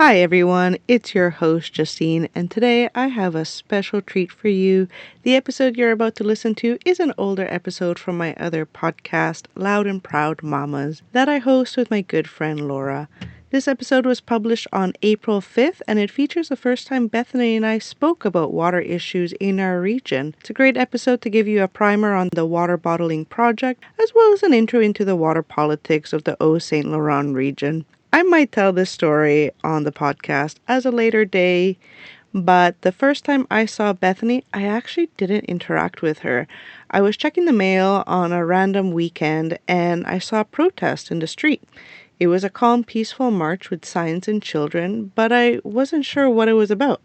Hi everyone, it's your host Justine, and today I have a special treat for you. The episode you're about to listen to is an older episode from my other podcast, Loud and Proud Mamas, that I host with my good friend Laura. This episode was published on April 5th, and it features the first time Bethany and I spoke about water issues in our region. It's a great episode to give you a primer on the water bottling project, as well as an intro into the water politics of the Saint Laurent region. I might tell this story on the podcast as a later day, but the first time I saw Bethany, I actually didn't interact with her. I was checking the mail on a random weekend and I saw a protest in the street. It was a calm, peaceful march with signs and children, but I wasn't sure what it was about.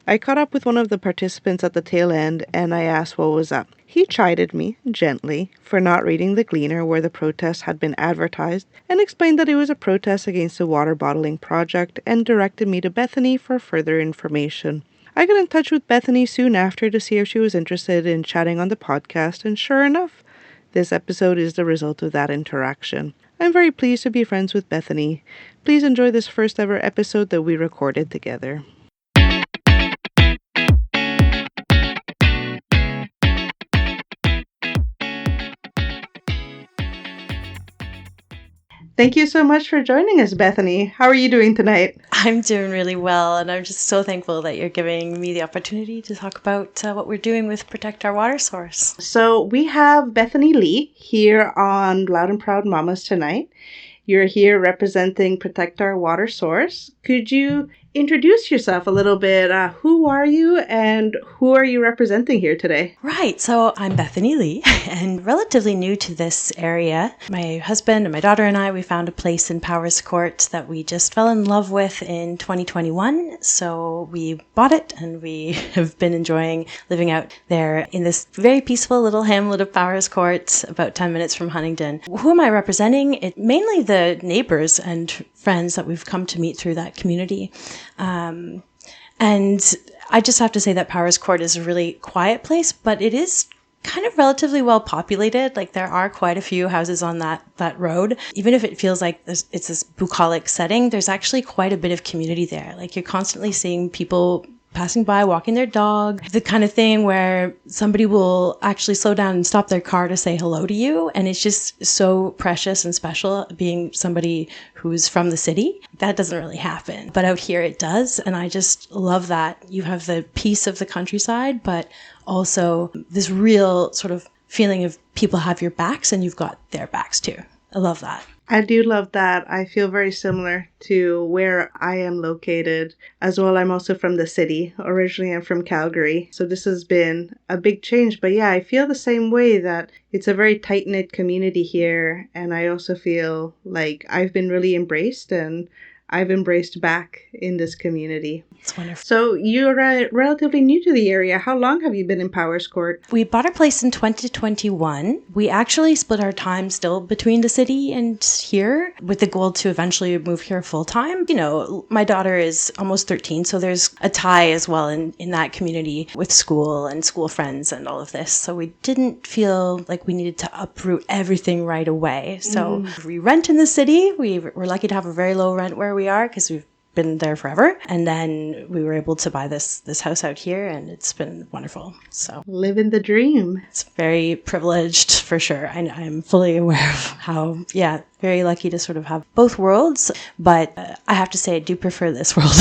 I caught up with one of the participants at the tail end and I asked what was up. He chided me, gently, for not reading the Gleaner where the protest had been advertised and explained that it was a protest against the water bottling project and directed me to Bethany for further information. I got in touch with Bethany soon after to see if she was interested in chatting on the podcast, and sure enough, this episode is the result of that interaction. I'm very pleased to be friends with Bethany. Please enjoy this first ever episode that we recorded together. Thank you so much for joining us, Bethany. How are you doing tonight? I'm doing really well, and I'm just so thankful that you're giving me the opportunity to talk about what we're doing with Protect Our Water Source. So we have Bethany Lee here on Loud and Proud Mamas tonight. You're here representing Protect Our Water Source. Could you introduce yourself a little bit? Who are you and who are you representing here today? Right, so I'm Bethany Lee and relatively new to this area. My husband and my daughter and I, we found a place in Powers Court that we just fell in love with in 2021. So we bought it and we have been enjoying living out there in this very peaceful little hamlet of Powers Court, about 10 minutes from Huntingdon. Who am I representing? Mainly the neighbors and friends that we've come to meet through that community. And I just have to say that Powers Court is a really quiet place, but it is kind of relatively well populated. Like there are quite a few houses on that road. Even if it feels like it's this bucolic setting, there's actually quite a bit of community there. Like you're constantly seeing people passing by, walking their dog, the kind of thing where somebody will actually slow down and stop their car to say hello to you. And it's just so precious and special being somebody who's from the city. That doesn't really happen, but out here it does. And I just love that you have the peace of the countryside, but also this real sort of feeling of people have your backs and you've got their backs too. I love that. I do love that. I feel very similar to where I am located as well. I'm also from the city. Originally, I'm from Calgary. So this has been a big change. But yeah, I feel the same way that it's a very tight-knit community here. And I also feel like I've been really embraced and I've embraced back in this community. It's wonderful. So you're relatively new to the area. How long have you been in Powers Court? We bought our place in 2021. We actually split our time still between the city and here with the goal to eventually move here full time. You know, my daughter is almost 13, so there's a tie as well in that community with school and school friends and all of this. So we didn't feel like we needed to uproot everything right away. So we rent in the city. We're lucky to have a very low rent where we are because we've been there forever. And then we were able to buy this house out here and it's been wonderful. So living the dream. It's very privileged for sure. I'm fully aware of how, very lucky to sort of have both worlds. But I have to say I do prefer this world.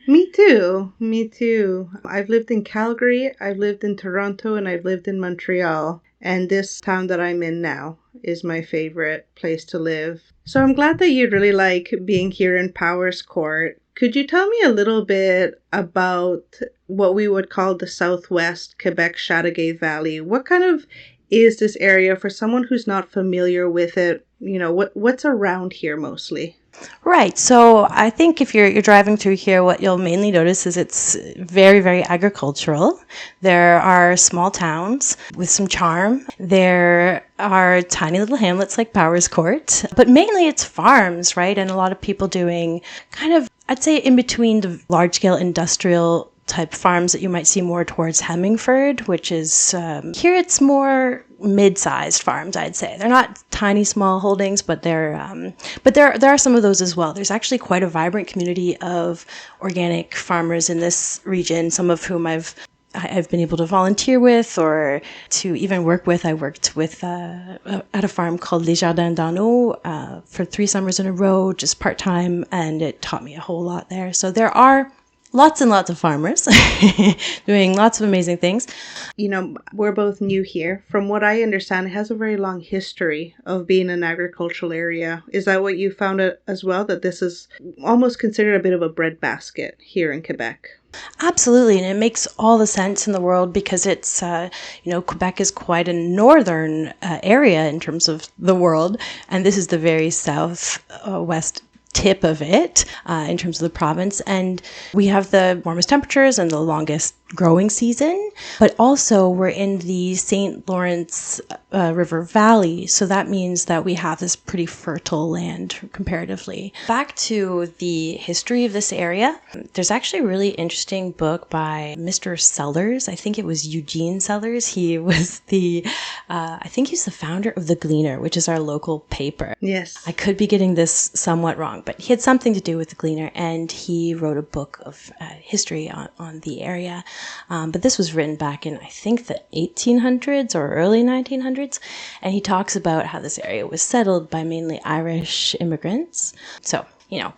Me too. I've lived in Calgary, I've lived in Toronto, and I've lived in Montreal. And this town that I'm in now is my favorite place to live. So I'm glad that you really like being here in Powers Court. Could you tell me a little bit about what we would call the Southwest Quebec Chateauguay Valley? What kind of is this area for someone who's not familiar with it? You know, what's around here mostly? Right. So I think if you're driving through here, what you'll mainly notice is it's very, very agricultural. There are small towns with some charm. There are tiny little hamlets like Powers Court, but mainly it's farms, right? And a lot of people doing kind of, I'd say, in between the large-scale industrial type farms that you might see more towards Hemmingford, which is here it's more mid-sized farms, I'd say. They're not tiny small holdings, but there are some of those as well. There's actually quite a vibrant community of organic farmers in this region, some of whom I've been able to volunteer with or to even work with. I worked with at a farm called Les Jardins d'Anneau for 3 summers in a row, just part-time, and it taught me a whole lot there. So there are lots and lots of farmers doing lots of amazing things. We're both new here. From what I understand, it has a very long history of being an agricultural area. Is that what you found as well, that this is almost considered a bit of a breadbasket here in Quebec? Absolutely, and it makes all the sense in the world because it's, Quebec is quite a northern area in terms of the world, and this is the very south-west tip of it in terms of the province. And we have the warmest temperatures and the longest growing season, but also we're in the St. Lawrence River Valley. So that means that we have this pretty fertile land comparatively. Back to the history of this area, there's actually a really interesting book by Mr. Sellers. I think it was Eugene Sellers. He was I think he's the founder of The Gleaner, which is our local paper. Yes. I could be getting this somewhat wrong, but he had something to do with The Gleaner, and he wrote a book of history on the area. But this was written back in, I think, the 1800s or early 1900s. And he talks about how this area was settled by mainly Irish immigrants. So,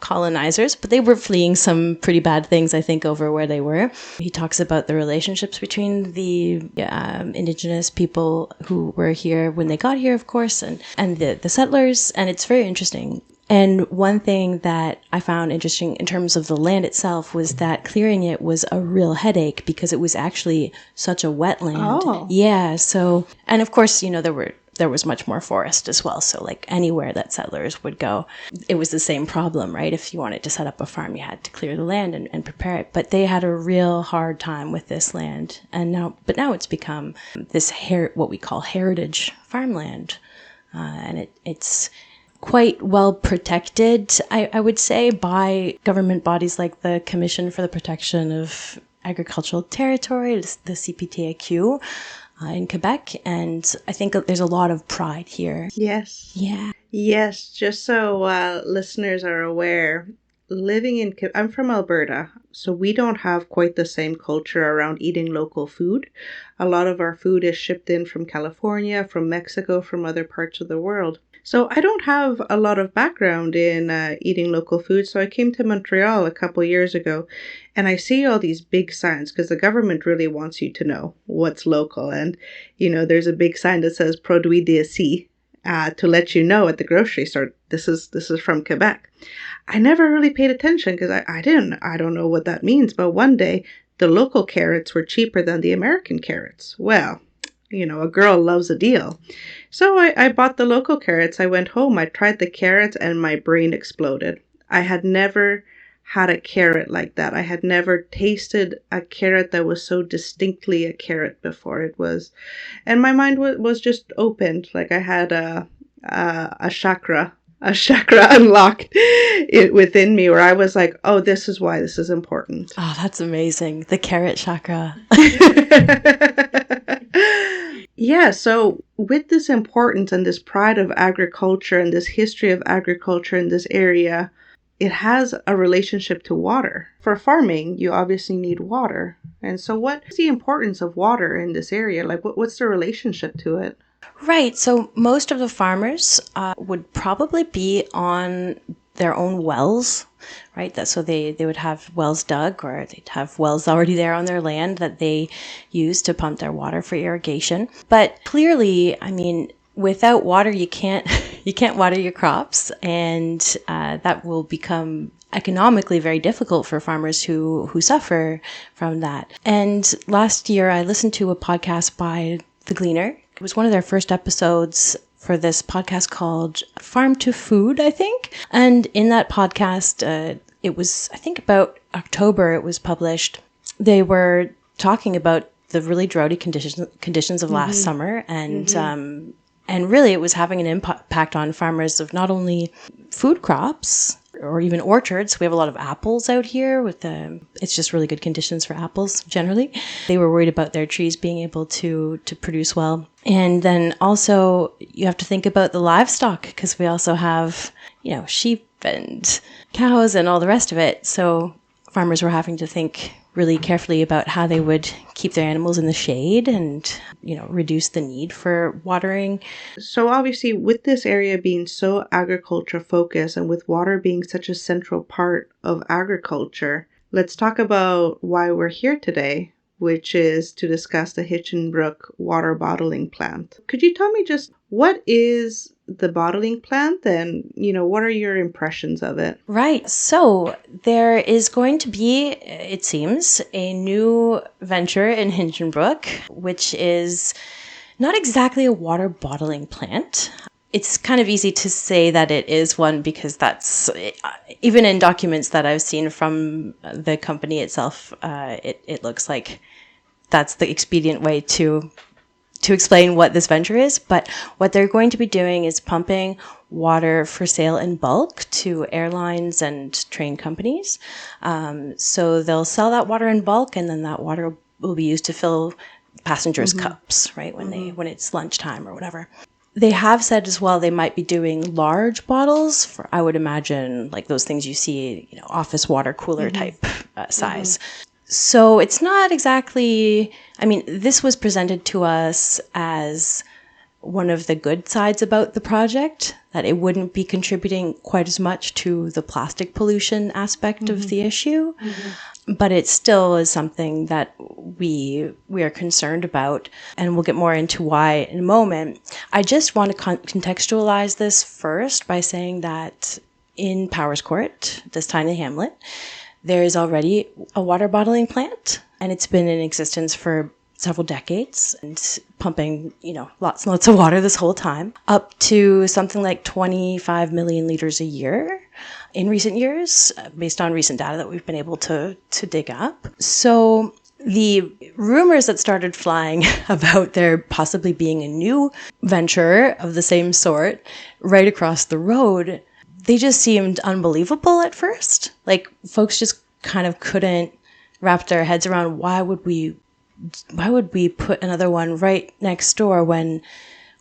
colonizers, but they were fleeing some pretty bad things, I think, over where they were. He talks about the relationships between the indigenous people who were here when they got here, of course, and the settlers. And it's very interesting. And one thing that I found interesting in terms of the land itself was that clearing it was a real headache because it was actually such a wetland. Oh. Yeah. So, and of course, there was much more forest as well. So like anywhere that settlers would go, it was the same problem, right? If you wanted to set up a farm, you had to clear the land and prepare it. But they had a real hard time with this land. And now it's become this what we call heritage farmland. And it's quite well protected, I would say, by government bodies like the Commission for the Protection of Agricultural Territory, the CPTAQ, in Quebec. And I think there's a lot of pride here. Yes. Yeah. Yes, just so listeners are aware, I'm from Alberta, so we don't have quite the same culture around eating local food. A lot of our food is shipped in from California, from Mexico, from other parts of the world. So I don't have a lot of background in eating local food. So I came to Montreal a couple years ago and I see all these big signs because the government really wants you to know what's local. And, there's a big sign that says Produits d'ici to let you know at the grocery store, this is from Quebec. I never really paid attention because I don't know what that means. But one day the local carrots were cheaper than the American carrots. Well, a girl loves a deal. So I bought the local carrots. I went home, I tried the carrots, and my brain exploded. I had never had a carrot like that. I had never tasted a carrot that was so distinctly a carrot before. And my mind was just opened. Like I had a chakra unlocked within me where I was like, oh, this is why this is important. Oh, that's amazing. The carrot chakra. Yeah, so with this importance and this pride of agriculture and this history of agriculture in this area, it has a relationship to water. For farming, you obviously need water. And so what is the importance of water in this area? Like, what's the relationship to it? Right. So most of the farmers would probably be on their own wells, right? So they would have wells dug, or they'd have wells already there on their land that they use to pump their water for irrigation. But clearly, without water, you can't water your crops, and that will become economically very difficult for farmers who suffer from that. And last year, I listened to a podcast by The Gleaner. It was one of their first episodes for this podcast called Farm to Food, I think. And in that podcast, it was, I think about October it was published. They were talking about the really droughty conditions of last summer. And really it was having an impact on farmers of not only food crops, or even orchards. We have a lot of apples out here it's just really good conditions for apples generally. They were worried about their trees being able to produce well. And then also you have to think about the livestock, because we also have, sheep and cows and all the rest of it. So farmers were having to think really carefully about how they would keep their animals in the shade and, reduce the need for watering. So obviously, with this area being so agriculture focused and with water being such a central part of agriculture, let's talk about why we're here today, which is to discuss the Hinchinbrook water bottling plant. Could you tell me just what is the bottling plant and, what are your impressions of it? Right. So there is going to be, it seems, a new venture in Hinchinbrook, which is not exactly a water bottling plant. It's kind of easy to say that it is one because that's, even in documents that I've seen from the company itself, it looks like that's the expedient way to explain what this venture is. But what they're going to be doing is pumping water for sale in bulk to airlines and train companies. So they'll sell that water in bulk, and then that water will be used to fill passengers' cups, right, when it's lunchtime or whatever. They have said as well they might be doing large bottles for, I would imagine, like those things you see, office water cooler type size. So it's not exactly, this was presented to us as one of the good sides about the project, that it wouldn't be contributing quite as much to the plastic pollution aspect of the issue. But it still is something that we are concerned about, and we'll get more into why in a moment. I just want to contextualize this first by saying that in Powers Court, this tiny hamlet, there is already a water bottling plant, and it's been in existence for several decades and pumping, lots and lots of water this whole time, up to something like 25 million liters a year in recent years, based on recent data that we've been able to dig up. So the rumors that started flying about there possibly being a new venture of the same sort right across the road, they just seemed unbelievable at first. Like, folks just kind of couldn't wrap their heads around why would we put another one right next door when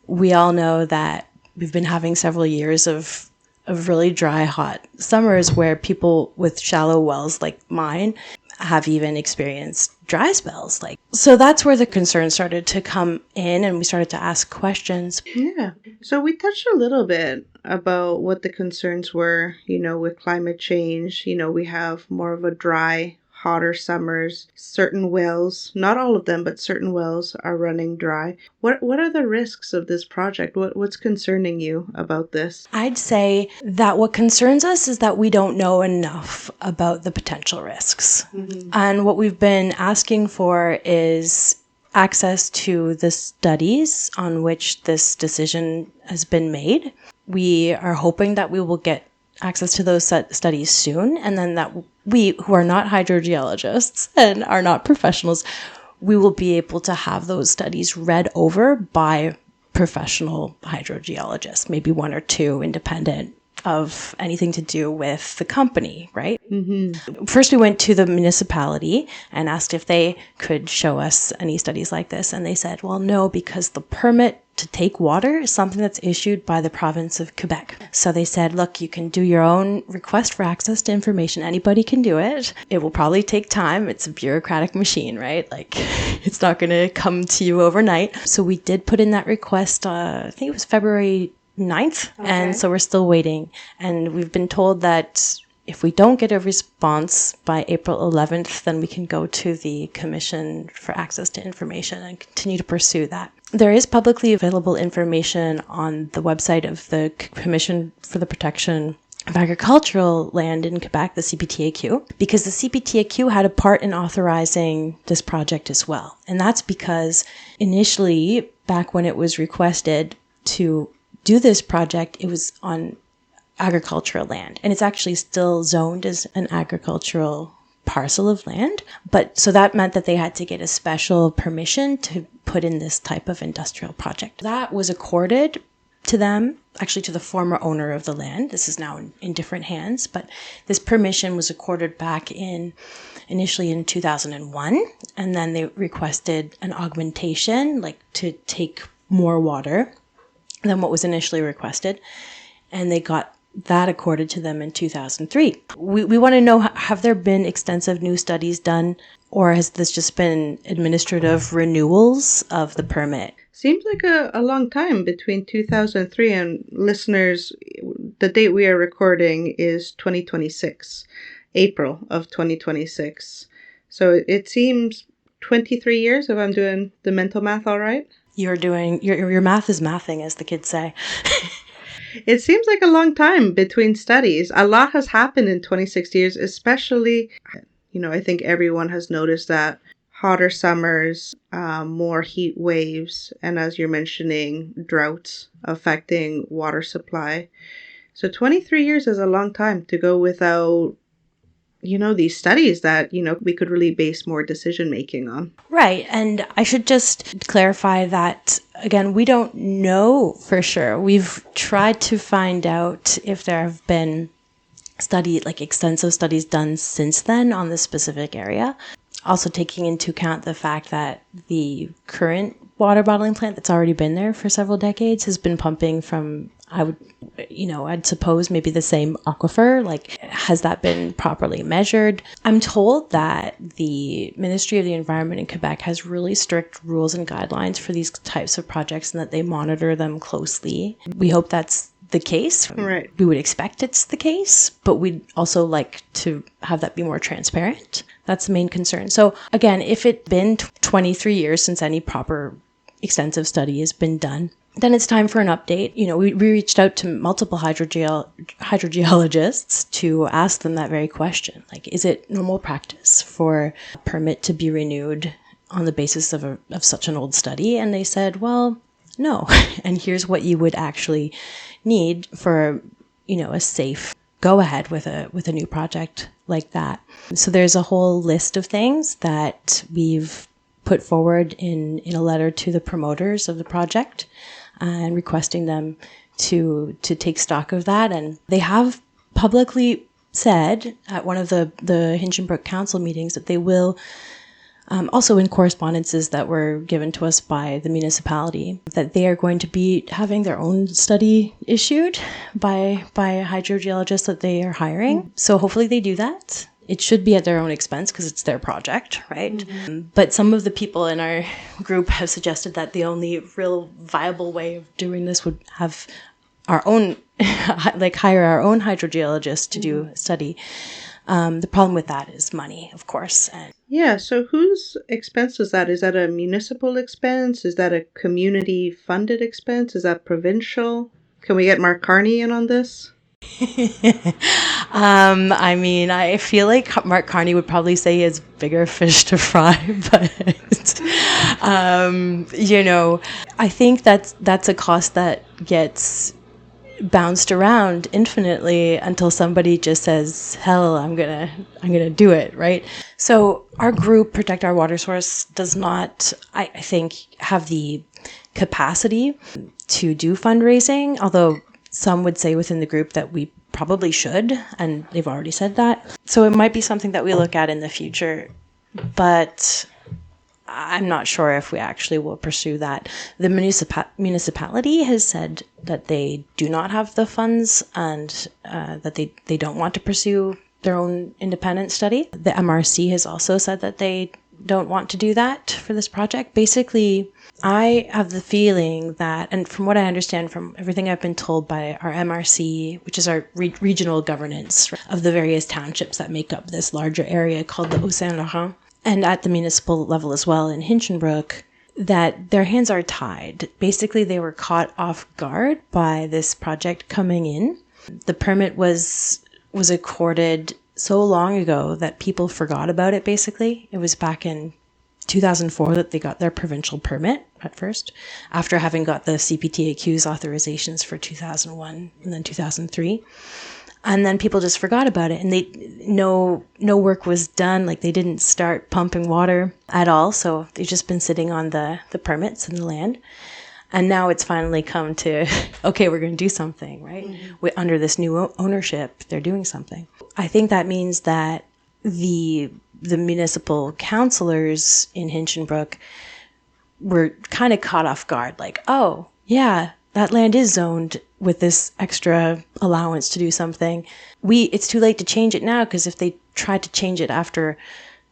we all know that we've been having several years of really dry, hot summers where people with shallow wells like mine have even experienced dry spells. So that's where the concern started to come in, and we started to ask questions. Yeah. So we touched a little bit about what the concerns were, with climate change. We have more of a dry, hotter summers. Certain wells, not all of them, but certain wells are running dry. What are the risks of this project? What's concerning you about this? I'd say that what concerns us is that we don't know enough about the potential risks. And what we've been asking for is access to the studies on which this decision has been made. We are hoping that we will get access to those studies soon, and then that we, who are not hydrogeologists and are not professionals, we will be able to have those studies read over by professional hydrogeologists, maybe one or two independent of anything to do with the company, right? First, we went to the municipality and asked if they could show us any studies like this. And they said, well, no, because the permit to take water is something that's issued by the province of Quebec. So they said, look, you can do your own request for access to information. Anybody can do it. It will probably take time. It's a bureaucratic machine, right? It's not going to come to you overnight. So we did put in that request, I think it was February 9th. Okay. And so we're still waiting. And we've been told that if we don't get a response by April 11th, then we can go to the Commission for Access to Information and continue to pursue that. There is publicly available information on the website of the Commission for the Protection of Agricultural Land in Quebec, the CPTAQ, because the CPTAQ had a part in authorizing this project as well. And that's because initially, back when it was requested to do this project, it was on agricultural land, and it's actually still zoned as an agricultural parcel of land. But so that meant that they had to get a special permission to put in this type of industrial project. That was accorded to them, actually to the former owner of the land. This is now in different hands, but this permission was accorded back initially in 2001, and then they requested an augmentation, like to take more water than what was initially requested, and they got that accorded to them in 2003. We want to know, have there been extensive new studies done, or has this just been administrative renewals of the permit? Seems like a long time between 2003 and listeners, the date we are recording is 2026, April of 2026. So it seems 23 years if I'm doing the mental math all right. You're doing, your math is mathing, as the kids say. It seems like a long time between studies. A lot has happened in 26 years, especially, I think everyone has noticed that hotter summers, more heat waves, and as you're mentioning, droughts affecting water supply. So 23 years is a long time to go without, these studies that, we could really base more decision making on. Right. And I should just clarify that, again, we don't know for sure. We've tried to find out if there have been extensive studies done since then on this specific area. Also taking into account the fact that the current water bottling plant that's already been there for several decades has been pumping from, I'd suppose maybe the same aquifer. Has that been properly measured? I'm told that the Ministry of the Environment in Quebec has really strict rules and guidelines for these types of projects and that they monitor them closely. We hope that's the case. Right. We would expect it's the case, but we'd also like to have that be more transparent. That's the main concern. So again, if it's been 23 years since any proper extensive study has been done, then it's time for an update. We reached out to multiple hydrogeologists to ask them that very question. Is it normal practice for a permit to be renewed on the basis of such an old study? And they said, well, no. And here's what you would actually need for, a safe go ahead with a new project like that. So there's a whole list of things that we've put forward in a letter to the promoters of the project and requesting them to take stock of that. And they have publicly said at one of the Hinchinbrook Council meetings that they will, also in correspondences that were given to us by the municipality, that they are going to be having their own study issued by a hydrogeologist that they are hiring. So hopefully they do that. It should be at their own expense because it's their project, right? Mm-hmm. But some of the people in our group have suggested that the only real viable way of doing this would have our own, hire our own hydrogeologist to do a study. The problem with that is money, of course. Yeah, so whose expense is that? Is that a municipal expense? Is that a community-funded expense? Is that provincial? Can we get Mark Carney in on this? I feel like Mark Carney would probably say he has bigger fish to fry, but, I think that's a cost that gets bounced around infinitely until somebody just says, hell, I'm gonna do it, right? So our group, Protect Our Water Source, does not, I think, have the capacity to do fundraising, although some would say within the group that we probably should, and they've already said that. So it might be something that we look at in the future, but I'm not sure if we actually will pursue that. The municipality has said that they do not have the funds and that they don't want to pursue their own independent study. The MRC has also said that they don't want to do that for this project. Basically, I have the feeling that, and from what I understand from everything I've been told by our MRC, which is our regional governance of the various townships that make up this larger area called the Haut-Saint-Laurent, and at the municipal level as well in Hinchinbrook, that their hands are tied. Basically, they were caught off guard by this project coming in. The permit was accorded so long ago that people forgot about it, basically. It was back in 2004 that they got their provincial permit at first, after having got the CPTAQ's authorizations for 2001 and then 2003. And then people just forgot about it, and no work was done. They didn't start pumping water at all. So they've just been sitting on the permits and the land. And now it's finally come to, okay, we're going to do something, right? Under this new ownership, they're doing something. I think that means that the municipal councilors in Hinchinbrook were kind of caught off guard. Like, oh, yeah, that land is zoned with this extra allowance to do something. It's too late to change it now, because if they try to change it after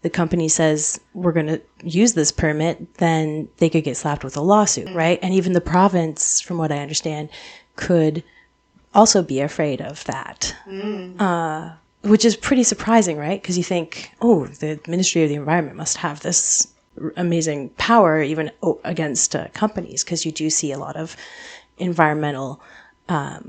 the company says we're going to use this permit, then they could get slapped with a lawsuit, right? And even the province, from what I understand, could also be afraid of that, which is pretty surprising, right? Because you think, oh, the Ministry of the Environment must have this amazing power even against companies, because you do see a lot of environmental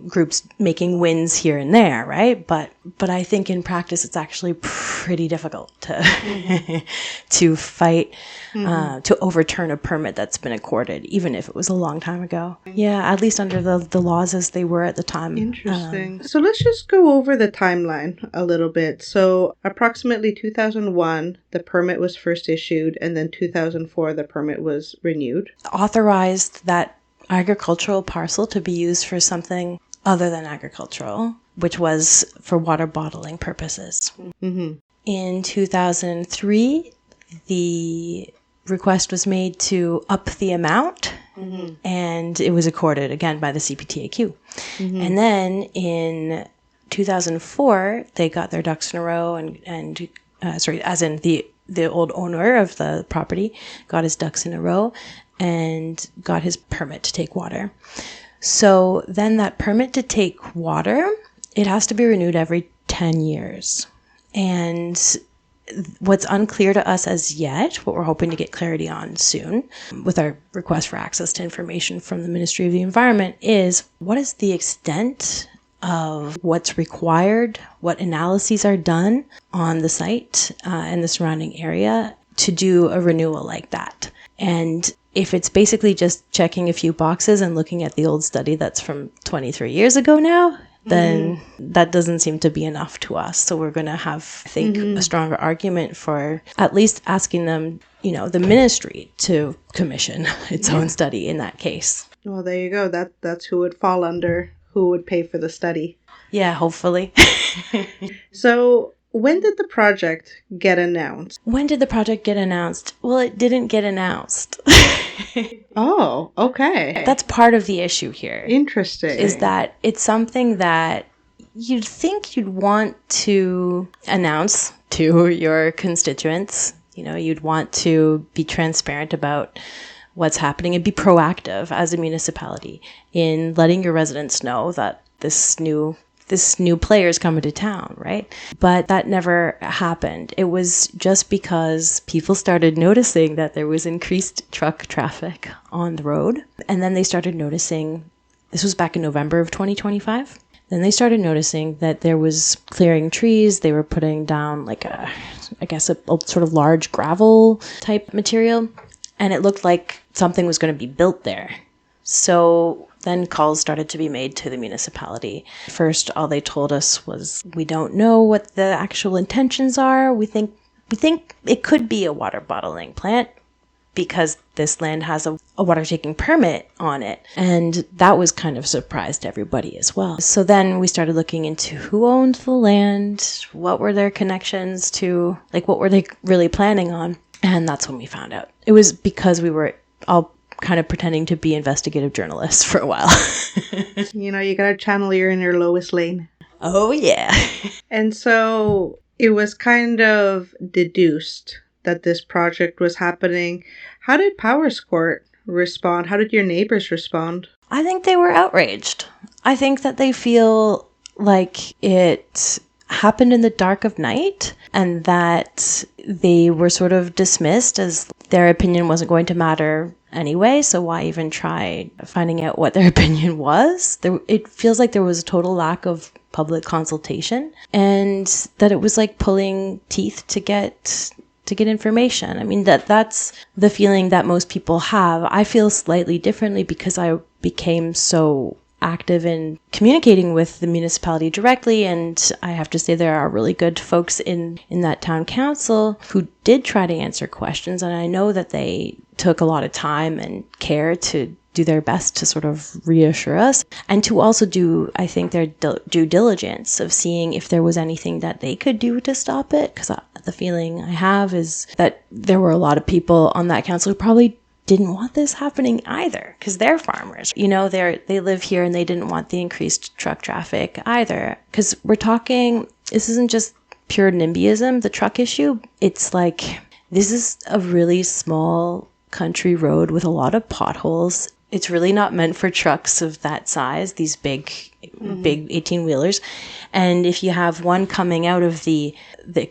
groups making wins here and there, right? But I think in practice it's actually pretty difficult to to fight to overturn a permit that's been accorded, even if it was a long time ago. Yeah, at least under the laws as they were at the time. Interesting. So let's just go over the timeline a little bit. So approximately 2001, the permit was first issued, and then 2004, the permit was renewed. Authorized that agricultural parcel to be used for something other than agricultural, which was for water bottling purposes. In 2003, the request was made to up the amount, and it was accorded again by the CPTAQ. And then in 2004, they got their ducks in a row, and as in the old owner of the property got his ducks in a row and got his permit to take water. So then that permit to take water, it has to be renewed every 10 years. And what's unclear to us as yet, what we're hoping to get clarity on soon with our request for access to information from the Ministry of the Environment, is what is the extent of what's required, what analyses are done on the site and the surrounding area to do a renewal like that. And if it's basically just checking a few boxes and looking at the old study that's from 23 years ago now, then that doesn't seem to be enough to us. So we're going to have, I think, a stronger argument for at least asking them, the ministry to commission its own study in that case. Well, there you go. That's who would fall under, who would pay for the study. Yeah, hopefully. So when did the project get announced? When did the project get announced? Well, it didn't get announced. Oh, okay. That's part of the issue here. Interesting. Is that it's something that you'd think you'd want to announce to your constituents. You'd want to be transparent about what's happening and be proactive as a municipality in letting your residents know that this new player is coming to town, right? But that never happened. It was just because people started noticing that there was increased truck traffic on the road. And then they started noticing, this was back in November of 2025. Then they started noticing that there was clearing trees. They were putting down a sort of large gravel type material. And it looked like something was going to be built there. So then calls started to be made to the municipality. First, all they told us was, we don't know what the actual intentions are. We think it could be a water bottling plant because this land has a water taking permit on it. And that was kind of a surprise to everybody as well. So then we started looking into who owned the land, what were their connections to, what were they really planning on? And that's when we found out. It was because we were all kind of pretending to be investigative journalists for a while. You gotta channel your inner Lois Lane. Oh, yeah. And so it was kind of deduced that this project was happening. How did Powers Court respond? How did your neighbors respond? I think they were outraged. I think that they feel like it happened in the dark of night and that they were sort of dismissed as their opinion wasn't going to matter anyway, so why even try finding out what their opinion was? It feels like there was a total lack of public consultation and that it was like pulling teeth to get information. I mean, that's the feeling that most people have. I feel slightly differently because I became so active in communicating with the municipality directly, and I have to say there are really good folks in that town council who did try to answer questions, and I know that they took a lot of time and care to do their best to sort of reassure us and to also do, I think, their due diligence of seeing if there was anything that they could do to stop it. Because the feeling I have is that there were a lot of people on that council who probably didn't want this happening either, because they're farmers. You know, they live here and they didn't want the increased truck traffic either. Because we're talking, this isn't just pure NIMBYism, the truck issue. It's like, this is a really small country road with a lot of potholes. It's really not meant for trucks of that size, these big 18-wheelers. And if you have one coming out of the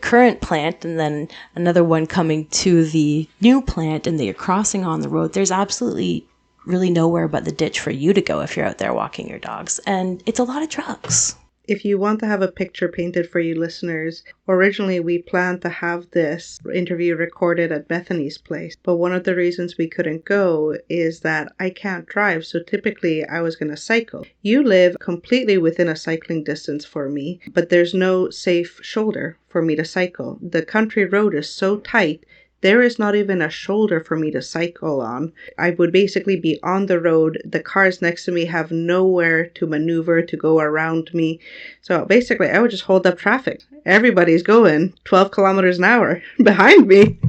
current plant and then another one coming to the new plant and they're crossing on the road, there's absolutely really nowhere but the ditch for you to go if you're out there walking your dogs. And it's a lot of trucks. If you want to have a picture painted for you listeners, originally we planned to have this interview recorded at Bethany's place. But one of the reasons we couldn't go is that I can't drive. So typically I was going to cycle. You live completely within a cycling distance for me, but there's no safe shoulder for me to cycle. The country road is so tight. There is not even a shoulder for me to cycle on. I would basically be on the road. The cars next to me have nowhere to maneuver, to go around me. So basically, I would just hold up traffic. Everybody's going 12 kilometers an hour behind me.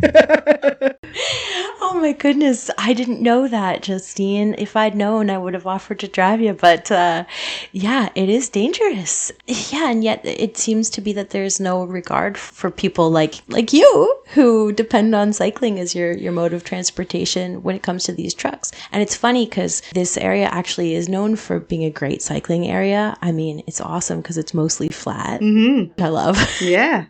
Oh my goodness. I didn't know that, Justine. If I'd known, I would have offered to drive you. But yeah, it is dangerous. Yeah, and yet it seems to be that there's no regard for people like you who depend on cycling as your mode of transportation when it comes to these trucks. And it's funny because this area actually is known for being a great cycling area. I mean, it's awesome because it's mostly flat. Mm-hmm. I love. Yeah.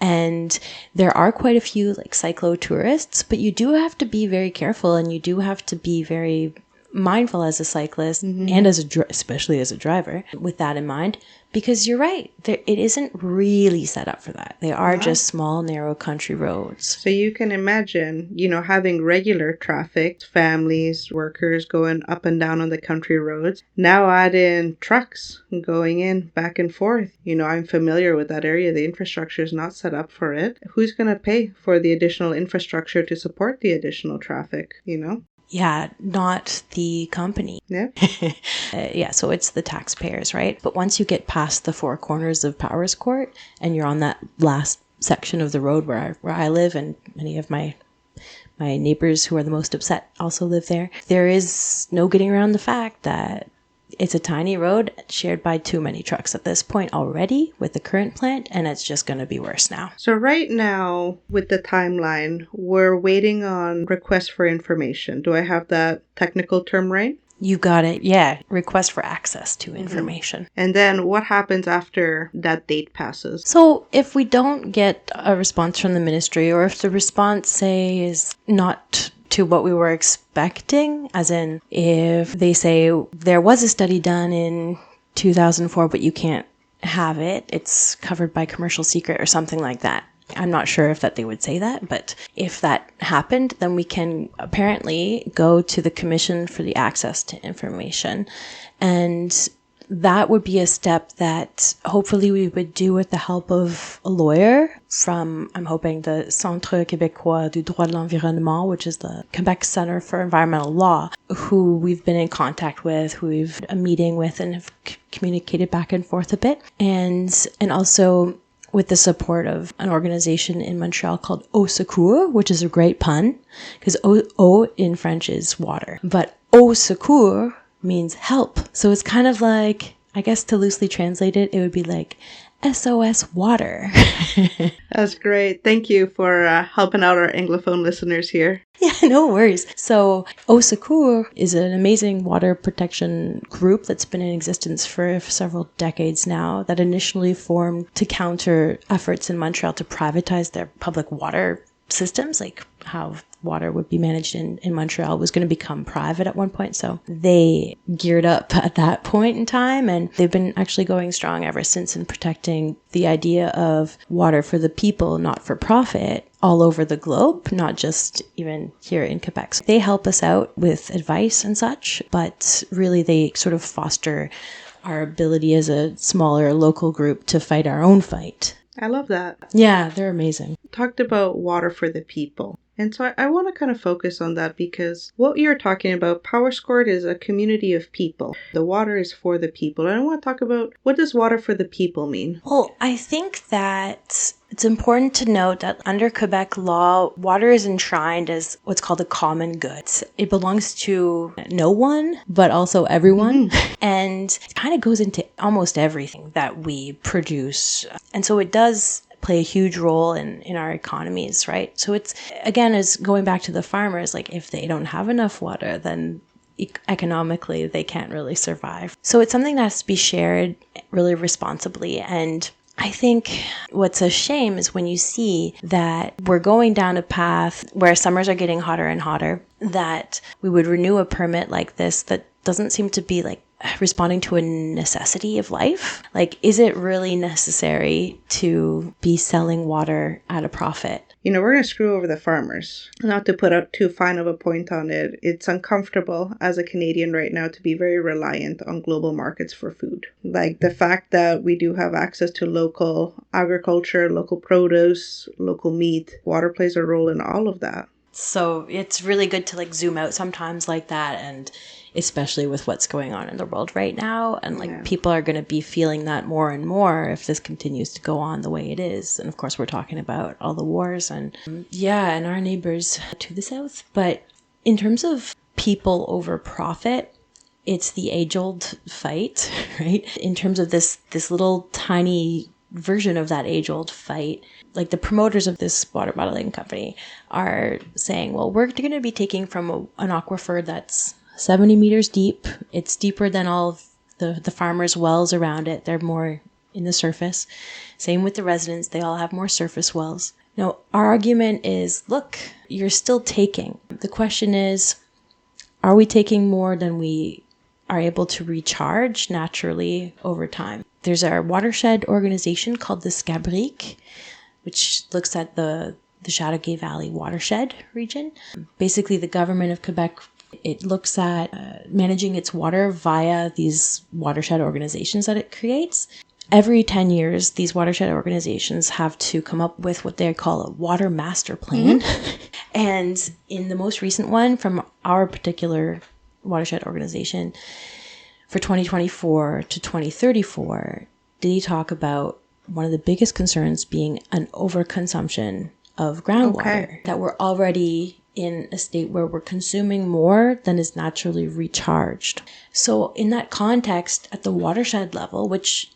And there are quite a few like cyclo tourists, but you do have to be very careful and you do have to be very mindful as a cyclist and as especially as a driver with that in mind, because you're right, it isn't really set up for that. They are just small, narrow country roads. So you can imagine, having regular traffic, families, workers going up and down on the country roads. Now add in trucks going in back and forth. I'm familiar with that area. The infrastructure is not set up for it. Who's going to pay for the additional infrastructure to support the additional traffic, Yeah, not the company. Yeah. Yeah, so it's the taxpayers, right? But once you get past the four corners of Powers Court and you're on that last section of the road where I live, and many of my neighbors who are the most upset also live there, there is no getting around the fact that it's a tiny road shared by too many trucks at this point already with the current plant, and it's just going to be worse now. So right now, with the timeline, we're waiting on requests for information. Do I have that technical term right? You got it. Yeah. Request for access to information. And then what happens after that date passes? So if we don't get a response from the ministry, or if the response, say, is not to what we were expecting, as in if they say there was a study done in 2004, but you can't have it, it's covered by commercial secret or something like that. I'm not sure if that they would say that, but if that happened, then we can apparently go to the Commission for the Access to Information. And that would be a step that hopefully we would do with the help of a lawyer from, I'm hoping, the Centre Québécois du droit de l'environnement, which is the Quebec Center for Environmental Law, who we've been in contact with, who we've a meeting with and have communicated back and forth a bit. And also with the support of an organization in Montreal called Eau Secours, which is a great pun, because eau in French is water. But Eau Secours means help. So it's kind of like, I guess to loosely translate it, it would be like SOS water. That's great. Thank you for helping out our Anglophone listeners here. Yeah, no worries. So Eau Secours is an amazing water protection group that's been in existence for several decades now, that initially formed to counter efforts in Montreal to privatize their public water systems, like how water would be managed in Montreal was going to become private at one point. So they geared up at that point in time, and they've been actually going strong ever since in protecting the idea of water for the people, not for profit, all over the globe, not just even here in Quebec. So they help us out with advice and such, but really they sort of foster our ability as a smaller local group to fight our own fight. I love that. Yeah, they're amazing. Talked about water for the people. And so I want to kind of focus on that because what you're talking about, PowerScored is a community of people. The water is for the people. And I want to talk about, what does water for the people mean? Well, I think that it's important to note that under Quebec law, water is enshrined as what's called a common good. It belongs to no one, but also everyone. And it kind of goes into almost everything that we produce. And so it does play a huge role in our economies, right? So it's, again, is going back to the farmers, like if they don't have enough water, then economically they can't really survive. So it's something that has to be shared really responsibly. And I think what's a shame is when you see that we're going down a path where summers are getting hotter and hotter, that we would renew a permit like this that doesn't seem to be like responding to a necessity of life. Like, is it really necessary to be selling water at a profit? You know, we're going to screw over the farmers. Not to put out too fine of a point on it, it's uncomfortable as a Canadian right now to be very reliant on global markets for food. Like the fact that we do have access to local agriculture, local produce, local meat, water plays a role in all of that. So it's really good to like zoom out sometimes like that, and especially with what's going on in the world right now. And like people are going to be feeling that more and more if this continues to go on the way it is. And of course, we're talking about all the wars and and our neighbors to the south. But in terms of people over profit, it's the age-old fight, right? In terms of this little tiny version of that age-old fight, like the promoters of this water bottling company are saying, well, we're going to be taking from an aquifer that's 70 meters deep. It's deeper than all of the farmers' wells around it. They're more in the surface. Same with the residents. They all have more surface wells. Now, our argument is, look, you're still taking. The question is, are we taking more than we are able to recharge naturally over time? There's our watershed organization called the SCABRIC, which looks at the Chateauguay Valley watershed region. Basically, the government of Quebec, it looks at managing its water via these watershed organizations that it creates. Every 10 years, these watershed organizations have to come up with what they call a water master plan. And in the most recent one from our particular watershed organization, for 2024 to 2034, they talk about one of the biggest concerns being an overconsumption of groundwater. That we're already in a state where we're consuming more than is naturally recharged. So in that context, at the watershed level, which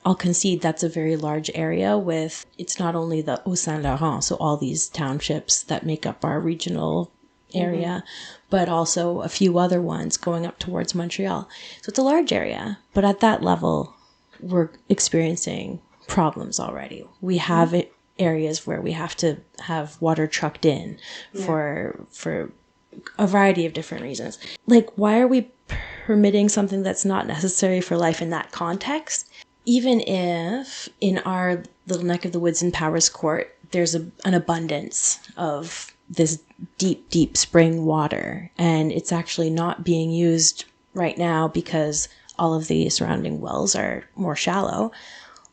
I'll concede that's a very large area with, it's not only the Haut-Saint-Laurent, so all these townships that make up our regional area, but also a few other ones going up towards Montreal. So it's a large area, but at that level, we're experiencing problems already. We have areas where we have to have water trucked in for a variety of different reasons. Like, why are we permitting something that's not necessary for life in that context? Even if in our little neck of the woods in Powers Court, there's an abundance of this deep, deep spring water, and it's actually not being used right now because all of the surrounding wells are more shallow.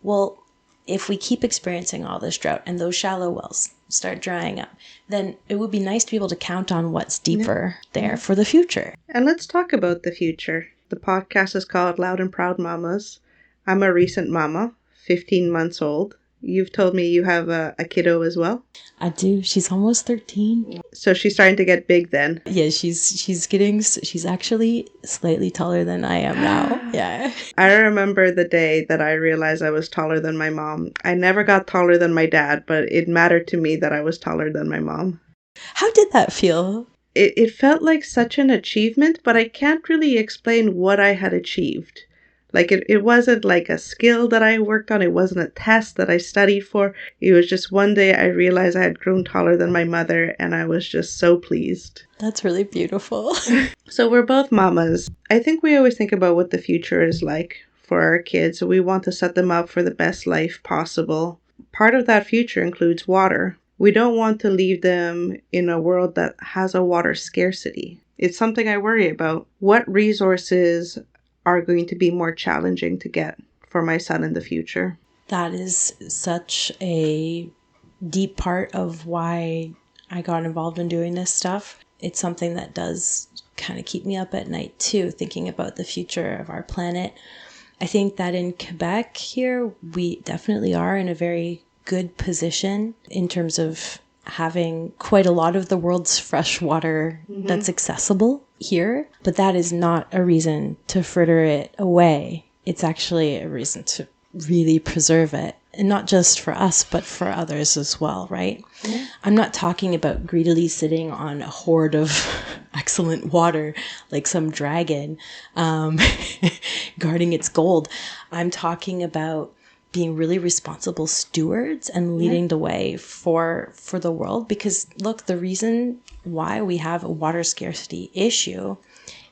Well, if we keep experiencing all this drought and those shallow wells start drying up, then it would be nice to be able to count on what's deeper there for the future. And let's talk about the future. The podcast is called Loud and Proud Mamas. I'm a recent mama, 15 months old. You've told me you have a kiddo as well? I do. She's almost 13. So she's starting to get big then? Yeah, she's actually slightly taller than I am now. Yeah. I remember the day that I realized I was taller than my mom. I never got taller than my dad, but it mattered to me that I was taller than my mom. How did that feel? It felt like such an achievement, but I can't really explain what I had achieved. Like, it wasn't like a skill that I worked on. It wasn't a test that I studied for. It was just one day I realized I had grown taller than my mother, and I was just so pleased. That's really beautiful. So we're both mamas. I think we always think about what the future is like for our kids. We want to set them up for the best life possible. Part of that future includes water. We don't want to leave them in a world that has a water scarcity. It's something I worry about. What resources are going to be more challenging to get for my son in the future? That is such a deep part of why I got involved in doing this stuff. It's something that does kind of keep me up at night too, thinking about the future of our planet. I think that in Quebec here, we definitely are in a very good position in terms of having quite a lot of the world's fresh water that's accessible here. But that is not a reason to fritter it away. It's actually a reason to really preserve it. And not just for us, but for others as well, right? Yeah. I'm not talking about greedily sitting on a hoard of excellent water like some dragon guarding its gold. I'm talking about being really responsible stewards and leading the way for the world. Because look, the reason why we have a water scarcity issue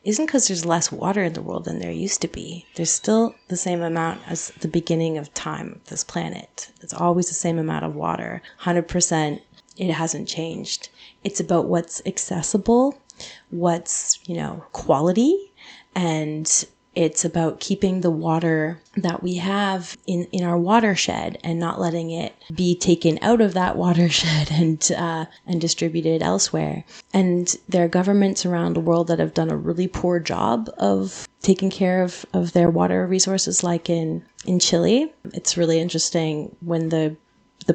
isn't because there's less water in the world than there used to be. There's still the same amount as the beginning of time of this planet. It's always the same amount of water. 100%, it hasn't changed. It's about what's accessible, what's, quality, and it's about keeping the water that we have in our watershed and not letting it be taken out of that watershed and distributed elsewhere. And there are governments around the world that have done a really poor job of taking care of their water resources, like in Chile. It's really interesting when the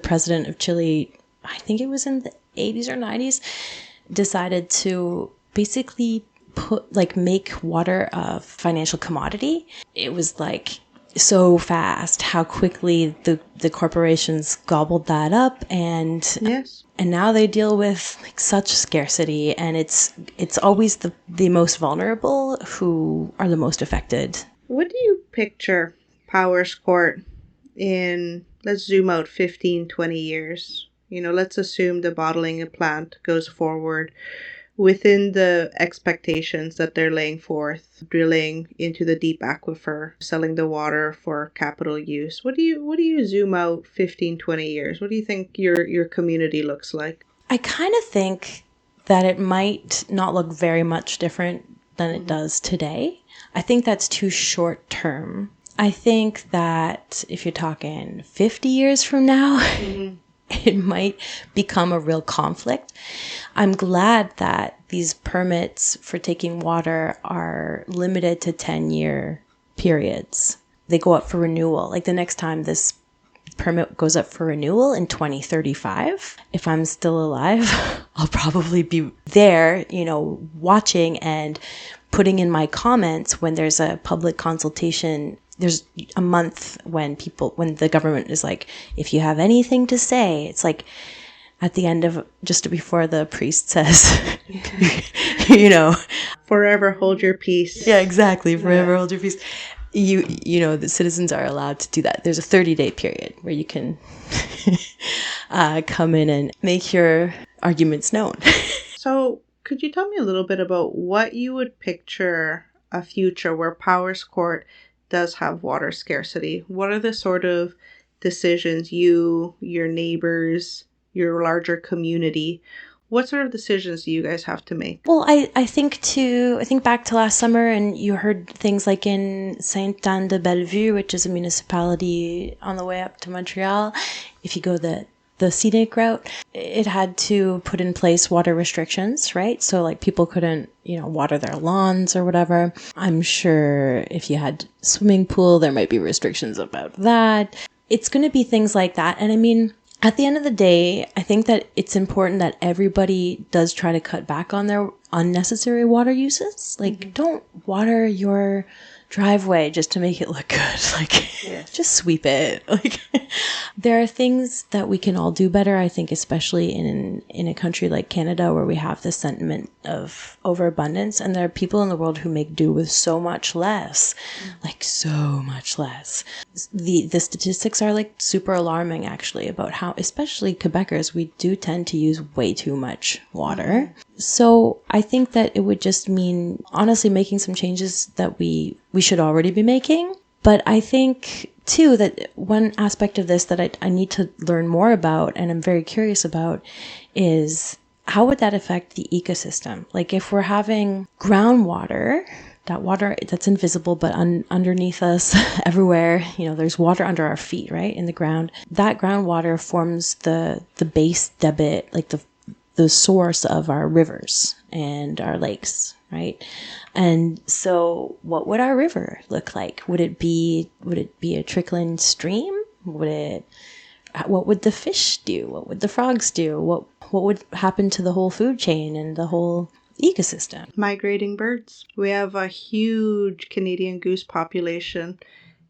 president of Chile, I think it was in the 80s or 90s, decided to basically make water a financial commodity. It was so fast how quickly the corporations gobbled that up, and now they deal with such scarcity, and it's always the most vulnerable who are the most affected. What do you picture Powers Court in, let's zoom out 15, 20 years? Let's assume the bottling plant goes forward within the expectations that they're laying forth, drilling into the deep aquifer, selling the water for capital use. What do you zoom out 15, 20 years? What do you think your community looks like? I kind of think that it might not look very much different than it does today. I think that's too short term. I think that if you're talking 50 years from now, it might become a real conflict. I'm glad that these permits for taking water are limited to 10-year periods. They go up for renewal. Like the next time this permit goes up for renewal in 2035, if I'm still alive, I'll probably be there, watching and putting in my comments when there's a public consultation. There's a month when the government is like, if you have anything to say, it's like at the end of, just before the priest says, forever hold your peace. Yeah, exactly. Forever hold your peace. The citizens are allowed to do that. There's a 30-day period where you can come in and make your arguments known. So could you tell me a little bit about what you would picture a future where Powers Court does have water scarcity? What are the sort of decisions you, your neighbors, your larger community, what sort of decisions do you guys have to make? Well, I think back to last summer, and you heard things like in Sainte-Anne-de-Bellevue, which is a municipality on the way up to Montreal. If you go the scenic route, it had to put in place water restrictions, right? So people couldn't, water their lawns or whatever. I'm sure if you had a swimming pool, there might be restrictions about that. It's going to be things like that. And I mean, at the end of the day, I think that it's important that everybody does try to cut back on their unnecessary water uses. Don't water your driveway just to make it look good. Just sweep it. There are things that we can all do better, I think, especially in a country like Canada, where we have this sentiment of overabundance, and there are people in the world who make do with so much less, so much less. The statistics are super alarming, actually, about how, especially Quebecers, we do tend to use way too much water. So I think that it would just mean, honestly, making some changes that we should already be making. But I think, too, that one aspect of this that I need to learn more about, and I'm very curious about, is how would that affect the ecosystem? If we're having groundwater, that water that's invisible but underneath us everywhere, there's water under our feet, right, in the ground. That groundwater forms the base debit, the the source of our rivers and our lakes, right? And so what would our river look like? Would it be a trickling stream? What would the fish do? What would the frogs do? What would happen to the whole food chain and the whole ecosystem? Migrating birds. We have a huge Canadian goose population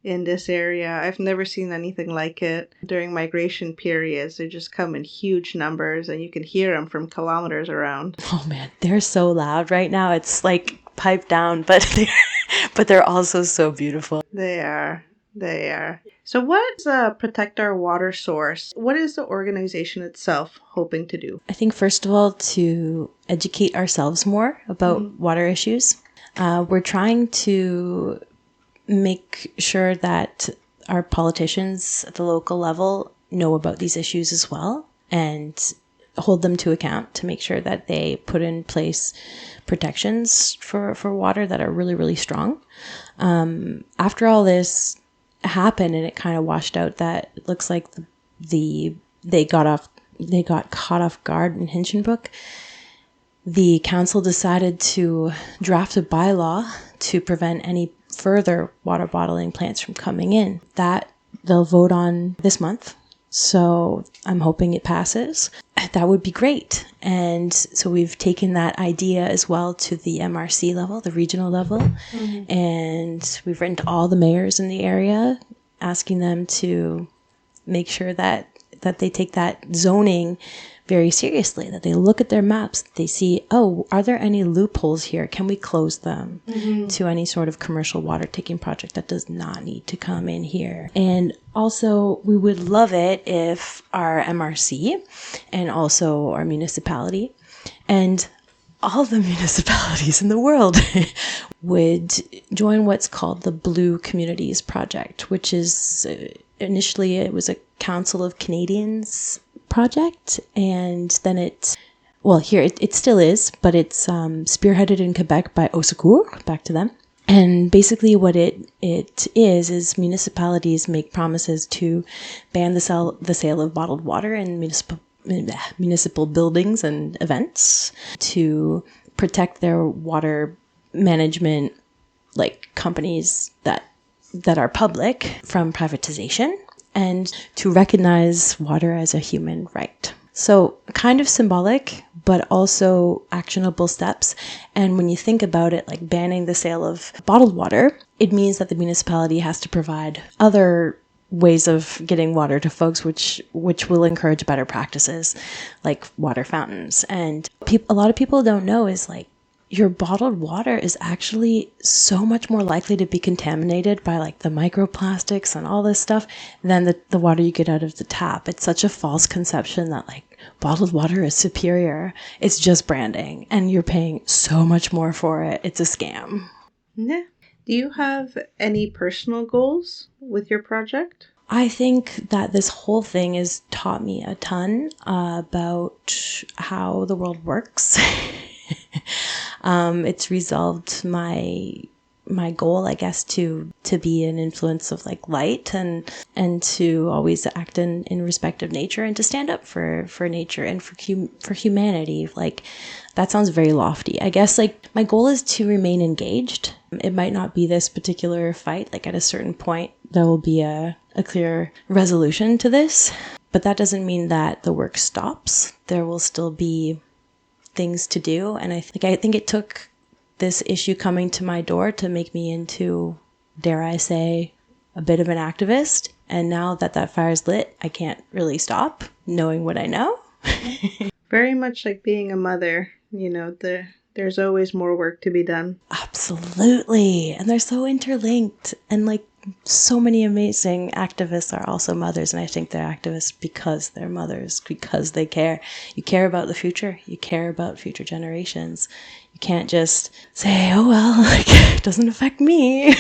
in this area. I've never seen anything like it. During migration periods, they just come in huge numbers and you can hear them from kilometers around. Oh man, they're so loud right now. It's like piped down, but they're also so beautiful. They are. So what's Protect Our Water Source? What is the organization itself hoping to do? I think first of all, to educate ourselves more about water issues. We're trying to make sure that our politicians at the local level know about these issues as well and hold them to account to make sure that they put in place protections for water that are really, really strong. After all this happened and it kind of washed out that it looks like they got caught off guard in Hinchinbrook, the council decided to draft a bylaw to prevent any further water bottling plants from coming in. That they'll vote on this month. So I'm hoping it passes. That would be great. And so we've taken that idea as well to the MRC level, the regional level. And we've written to all the mayors in the area, asking them to make sure that they take that zoning very seriously, that they look at their maps, they see, oh, are there any loopholes here? Can we close them to any sort of commercial water taking project that does not need to come in here? And also, we would love it if our MRC and also our municipality and all the municipalities in the world would join what's called the Blue Communities Project, which is initially it was a Council of Canadians project, and then it still is, but it's spearheaded in Quebec by Au Secours, back to them. And basically what it is municipalities make promises to ban the sale of bottled water in municipal buildings and events, to protect their water management, like companies that are public, from privatization, and to recognize water as a human right. So kind of symbolic, but also actionable steps. And when you think about it, like banning the sale of bottled water, it means that the municipality has to provide other ways of getting water to folks, which will encourage better practices, like water fountains. And a lot of people don't know is like, your bottled water is actually so much more likely to be contaminated by like the microplastics and all this stuff than the water you get out of the tap. It's such a false conception that like bottled water is superior. It's just branding and you're paying so much more for it. It's a scam. Yeah. Do you have any personal goals with your project? I think that this whole thing has taught me a ton about how the world works. It's resolved my goal, I guess, to be an influence of like light and to always act in respect of nature and to stand up for nature and for humanity. Like, that sounds very lofty. I guess like my goal is to remain engaged. It might not be this particular fight. Like at a certain point, there will be a clear resolution to this, but that doesn't mean that the work stops. There will still be things to do. And I think it took this issue coming to my door to make me into, dare I say, a bit of an activist. And now that fire's lit, I can't really stop knowing what I know. Very much like being a mother, there's always more work to be done. Absolutely. And they're so interlinked. And like so many amazing activists are also mothers. And I think they're activists because they're mothers, because they care. You care about the future. You care about future generations. You can't just say, oh, well, like, it doesn't affect me.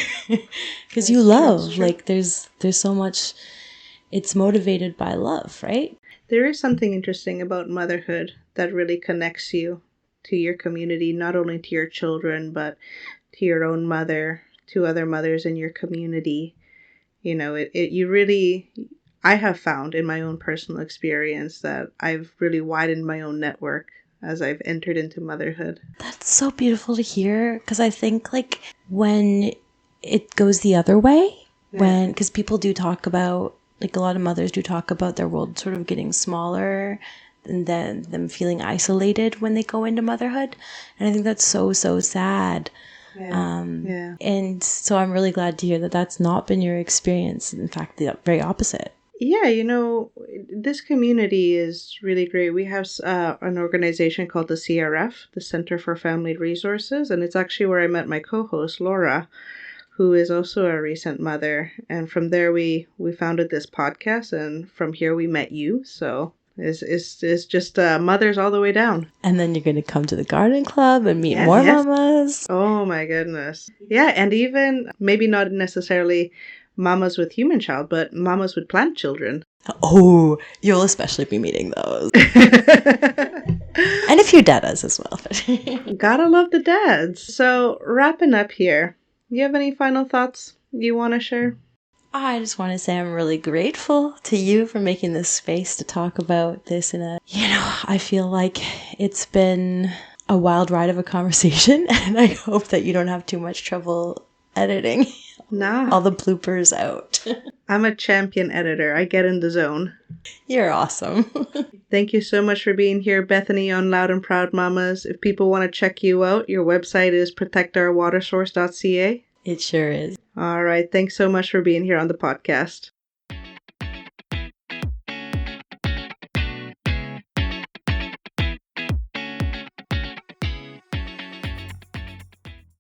Because you love. Like, there's so much. It's motivated by love, right? There is something interesting about motherhood that really connects you to your community, not only to your children, but to your own mother, to other mothers in your community. I have found in my own personal experience that I've really widened my own network as I've entered into motherhood. That's so beautiful to hear, because I think like when it goes the other way, because people do talk about, like a lot of mothers do talk about their world sort of getting smaller and then them feeling isolated when they go into motherhood. And I think that's so, so sad. And so I'm really glad to hear that that's not been your experience. In fact, the very opposite. Yeah, this community is really great. We have an organization called the CRF, the Center for Family Resources, and it's actually where I met my co-host, Laura, who is also a recent mother. And from there, we founded this podcast, and from here, we met you. So it's just mothers all the way down. And then you're going to come to the garden club and meet more mamas. Oh, my goodness. Yeah, and even maybe not necessarily mamas with human child, but mamas with plant children. Oh, you'll especially be meeting those. And a few dadas as well. Gotta love the dads. So, wrapping up here, you have any final thoughts you want to share? I just want to say I'm really grateful to you for making this space to talk about this I feel like it's been a wild ride of a conversation, and I hope that you don't have too much trouble editing all the bloopers out. I'm a champion editor. I get in the zone. You're awesome. Thank you so much for being here, Bethany, on Loud and Proud Mamas. If people want to check you out, your website is protectourwatersource.ca. It sure is. All right. Thanks so much for being here on the podcast.